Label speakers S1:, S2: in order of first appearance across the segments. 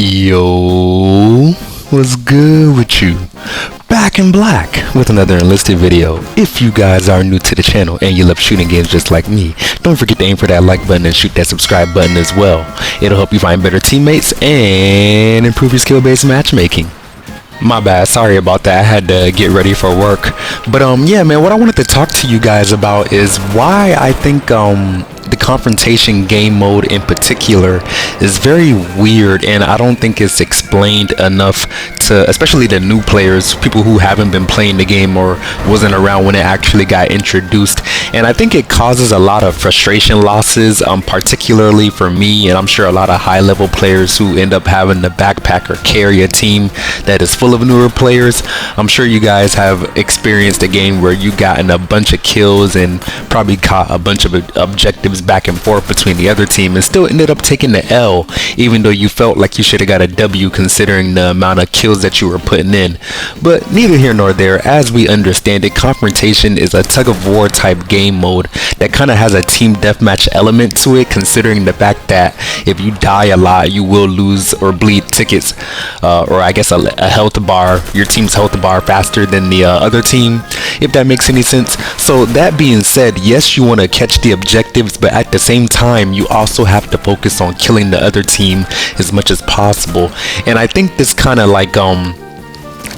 S1: Yo, what's good with you? Back in black with another Enlisted video. If you guys are new to the channel and you love shooting games just like me, don't forget to aim for that like button and shoot that subscribe button as well. It'll help you find better teammates and improve your skill-based matchmaking. My bad, sorry about that. I had to get ready for work. But yeah man, what I wanted to talk to you guys about is why I think the confrontation game mode in particular is very weird, and I don't think it's explained enough to especially the new players, people who haven't been playing the game or wasn't around when it actually got introduced. And I think it causes a lot of frustration losses, particularly for me, and I'm sure a lot of high level players who end up having to backpack or carry a team that is full of newer players. I'm sure you guys have experienced a game where you gotten a bunch of kills and probably caught a bunch of objectives back and forth between the other team and still ended up taking the L, even though you felt like you should have got a W considering the amount of kills that you were putting in. But neither here nor there. As we understand it, confrontation is a tug of war type game mode that kind of has a team deathmatch element to it, considering the fact that if you die a lot you will lose or bleed tickets, or I guess a health bar, your team's health bar faster than the other team, if that makes any sense. So that being said, yes, you want to catch the objectives, but at the same time you also have to focus on killing the other team as much as possible. And I think this kind of like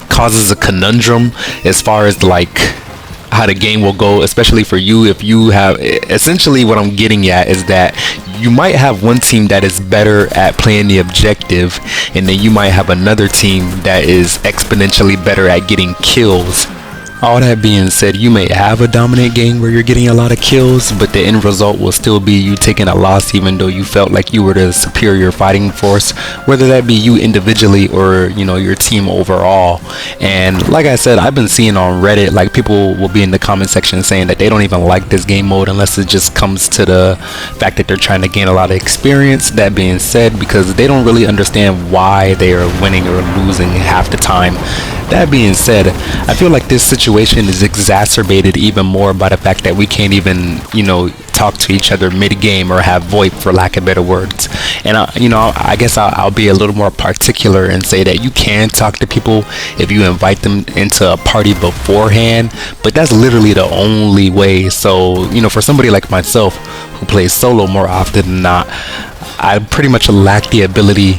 S1: causes a conundrum as far as like how the game will go, especially for you if you have, essentially what I'm getting at is that you might have one team that is better at playing the objective, and then you might have another team that is exponentially better at getting kills. All that being said, you may have a dominant game where you're getting a lot of kills, but the end result will still be you taking a loss even though you felt like you were the superior fighting force, whether that be you individually or, you know, your team overall. And like I said, I've been seeing on Reddit, like people will be in the comment section saying that they don't even like this game mode unless it just comes to the fact that they're trying to gain a lot of experience. That being said, because they don't really understand why they are winning or losing half the time. That being said, I feel like this situation is exacerbated even more by the fact that we can't even, you know, talk to each other mid-game or have VoIP, for lack of better words. And you know, I guess I'll be a little more particular and say that you can talk to people if you invite them into a party beforehand, but that's literally the only way. So, you know, for somebody like myself who plays solo more often than not, I pretty much lack the ability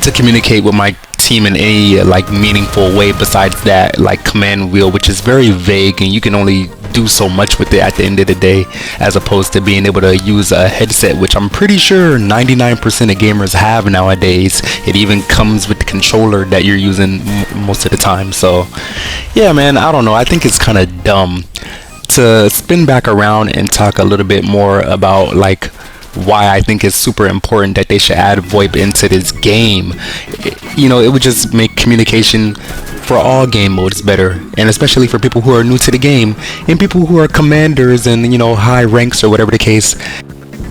S1: to communicate with my team in any like meaningful way besides that like command wheel, which is very vague and you can only do so much with it at the end of the day, as opposed to being able to use a headset, which I'm pretty sure 99% of gamers have nowadays. It even comes with the controller that you're using most of the time. So yeah man, I don't know, I think it's kind of dumb. To spin back around and talk a little bit more about like why I think it's super important that they should add VoIP into this game, you know, it would just make communication for all game modes better, and especially for people who are new to the game and people who are commanders and, you know, high ranks or whatever the case.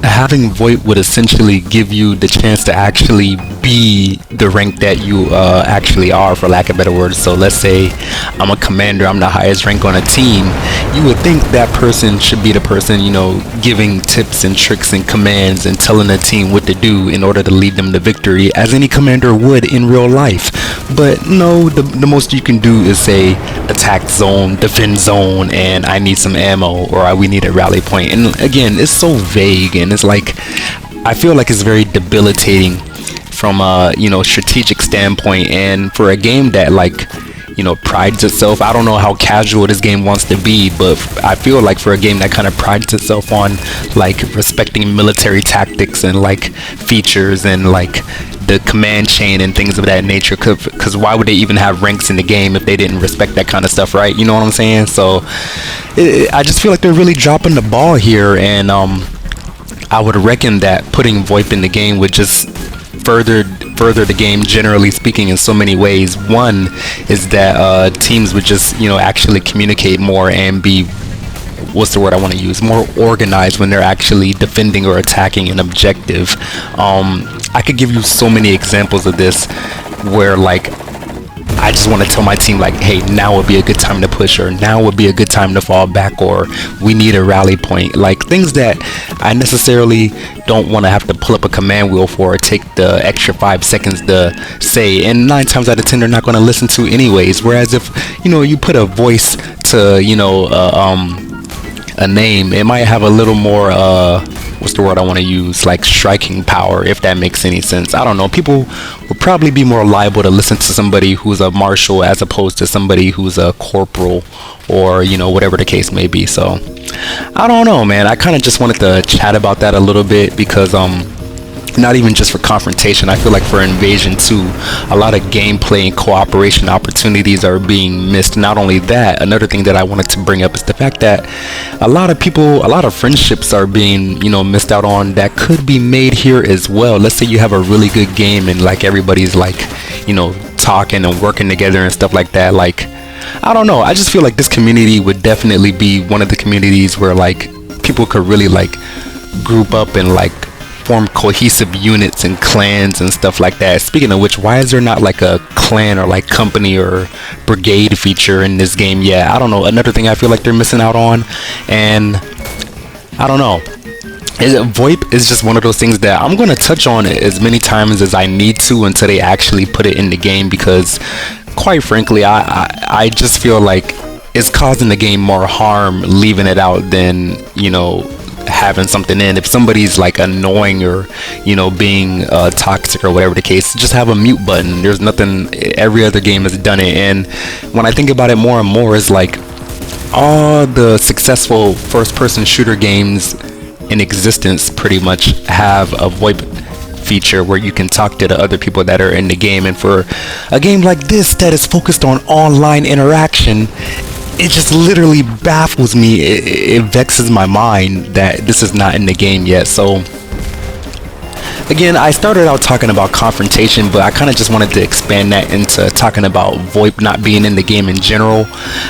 S1: Having VoIP would essentially give you the chance to actually be the rank that you actually are, for lack of better words. So let's say I'm a commander, I'm the highest rank on a team. You would think that person should be the person, you know, giving tips and tricks and commands and telling the team what to do in order to lead them to victory, as any commander would in real life. But no, the most you can do is say attack zone, defend zone, and I need some ammo, or we need a rally point. And again, it's so vague, and it's like, I feel like it's very debilitating from a, you know, strategic standpoint. And for a game that, like, you know, prides itself, I don't know how casual this game wants to be, but I feel like for a game that kind of prides itself on like respecting military tactics and like features and like the command chain and things of that nature, because why would they even have ranks in the game if they didn't respect that kind of stuff, right? You know what I'm saying? So I just feel like they're really dropping the ball here, and I would reckon that putting VoIP in the game would just further the game, generally speaking, in so many ways. One is that teams would just, you know, actually communicate more and be, what's the word I want to use, more organized when they're actually defending or attacking an objective. I could give you so many examples of this where like I just want to tell my team like, hey, now would be a good time to push, or now would be a good time to fall back, or we need a rally point. Like things that I necessarily don't want to have to pull up a command wheel for or take the extra 5 seconds to say, and 9 times out of 10 they're not going to listen to anyways. Whereas if you put a voice to a name, it might have a little more what's the word I want to use, like striking power, if that makes any sense. I don't know, people would probably be more liable to listen to somebody who's a marshal as opposed to somebody who's a corporal, or whatever the case may be. So I don't know, man, I kind of just wanted to chat about that a little bit, because not even just for confrontation, I feel like for invasion too, a lot of gameplay and cooperation opportunities are being missed. Not only that, another thing that I wanted to bring up is the fact that a lot of friendships are being missed out on that could be made here as well. Let's say you have a really good game and like everybody's like talking and working together and stuff like that. Like, I don't know, I just feel like this community would definitely be one of the communities where like people could really like group up and like form cohesive units and clans and stuff like that. Speaking of which, why is there not like a clan or like company or brigade feature in this game? Yeah, I don't know, another thing I feel like they're missing out on. And I don't know, VoIP is just one of those things that I'm going to touch on it as many times as I need to until they actually put it in the game, because quite frankly I just feel like it's causing the game more harm leaving it out than having something in. If somebody's like annoying or being toxic or whatever the case, just have a mute button. There's nothing, every other game has done it. And when I think about it more and more, is like all the successful first person shooter games in existence pretty much have a VoIP feature where you can talk to the other people that are in the game. And for a game like this that is focused on online interaction, it just literally baffles me. It vexes my mind that this is not in the game yet. So again, I started out talking about confrontation, but I kind of just wanted to expand that into talking about VoIP not being in the game in general.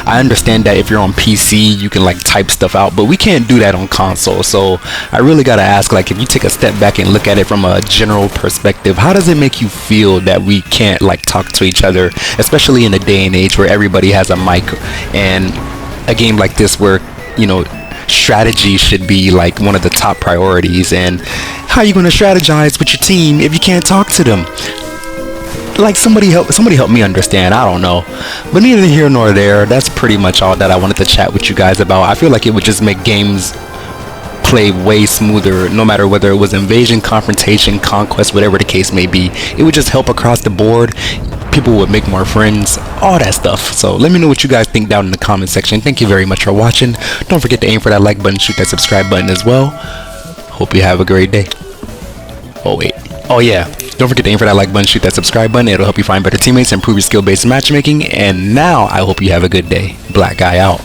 S1: I understand that if you're on PC, you can like type stuff out, but we can't do that on console. So I really got to ask, like, if you take a step back and look at it from a general perspective, how does it make you feel that we can't like talk to each other, especially in a day and age where everybody has a mic, and a game like this where strategy should be like one of the top priorities? And how are you going to strategize with your team if you can't talk to them? Like, somebody help me understand. I don't know, but neither here nor there. That's pretty much all that I wanted to chat with you guys about. I feel like it would just make games play way smoother, no matter whether it was invasion, confrontation, conquest, whatever the case may be. It would just help across the board. People would make more friends, all that stuff. So let me know what you guys think down in the comment section. Thank you very much for watching. Don't forget to aim for that like button, shoot that subscribe button as well. Hope you have a great day. Oh yeah, don't forget to aim for that like button, shoot that subscribe button. It'll help you find better teammates and improve your skill-based matchmaking. And now I hope you have a good day. Black guy out.